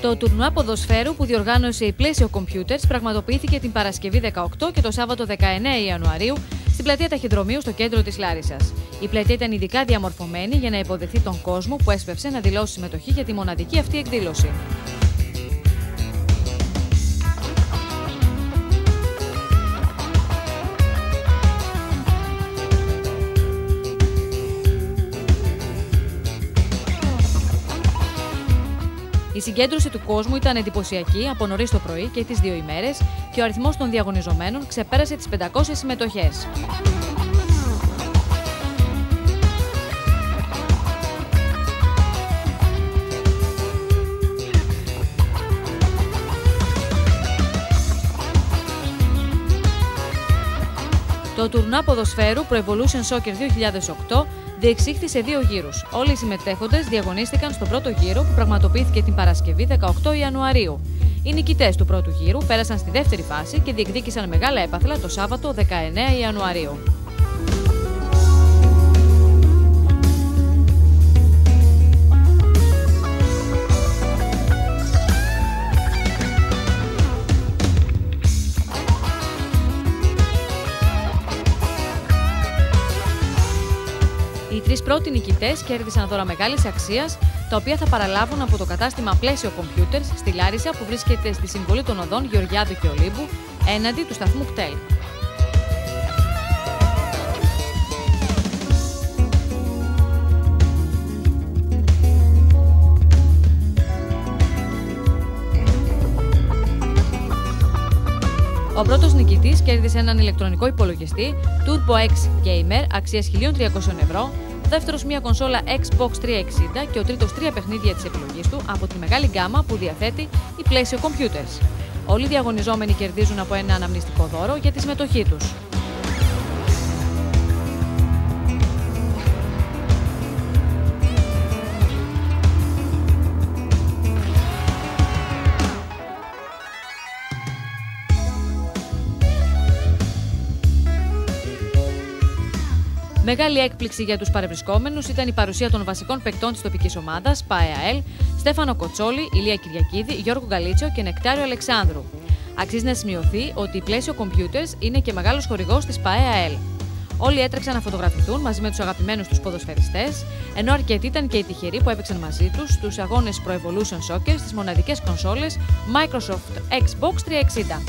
Το τουρνουά ποδοσφαίρου που διοργάνωσε η Πλαίσιο Computers πραγματοποιήθηκε την Παρασκευή 18 και το Σάββατο 19 Ιανουαρίου στην πλατεία Ταχυδρομείου στο κέντρο της Λάρισσας. Η πλατεία ήταν ειδικά διαμορφωμένη για να υποδεχθεί τον κόσμο που έσπευσε να δηλώσει συμμετοχή για τη μοναδική αυτή εκδήλωση. Η συγκέντρωση του κόσμου ήταν εντυπωσιακή από νωρίς το πρωί και τις δύο ημέρες και ο αριθμός των διαγωνιζομένων ξεπέρασε τις 500 συμμετοχές. Το τουρνουά ποδοσφαίρου Pro Evolution Soccer 2008 διεξήχθη σε δύο γύρους. Όλοι οι συμμετέχοντες διαγωνίστηκαν στον πρώτο γύρο που πραγματοποιήθηκε την Παρασκευή 18 Ιανουαρίου. Οι νικητές του πρώτου γύρου πέρασαν στη δεύτερη φάση και διεκδίκησαν μεγάλα έπαθλα το Σάββατο 19 Ιανουαρίου. Οι τρεις πρώτοι νικητές κέρδισαν δώρα μεγάλης αξίας, τα οποία θα παραλάβουν από το κατάστημα Πλαίσιο Computers στη Λάρισα που βρίσκεται στη συμβολή των οδών Γεωργιάδου και Ολύμπου, έναντι του σταθμού ΚΤΕΛ. Ο πρώτος νικητής κέρδισε έναν ηλεκτρονικό υπολογιστή Turbo X Gamer αξίας 1.300 ευρώ, ο δεύτερος μια κονσόλα Xbox 360 και ο τρίτος 3 παιχνίδια της επιλογής του από τη μεγάλη γκάμα που διαθέτει η Πλαίσιο Computers. Όλοι οι διαγωνιζόμενοι κερδίζουν από ένα αναμνηστικό δώρο για τη συμμετοχή τους. Μεγάλη έκπληξη για τους παρευρισκόμενους ήταν η παρουσία των βασικών παικτών της τοπικής ομάδας ΠΑΕΑΕΛ, Στέφανο Κοτσόλη, Ηλία Κυριακίδη, Γιώργο Γκαλίτσιο και Νεκτάριο Αλεξάνδρου. Αξίζει να σημειωθεί ότι η Πλαίσιο Computers είναι και μεγάλος χορηγός της ΠΑΕΑΕΛ. Όλοι έτρεξαν να φωτογραφηθούν μαζί με τους αγαπημένους τους ποδοσφαιριστές, ενώ αρκετοί ήταν και οι τυχεροί που έπαιξαν μαζί τους στους αγώνες Pro Evolution Soccer στις μοναδικές κονσόλες Microsoft Xbox 360.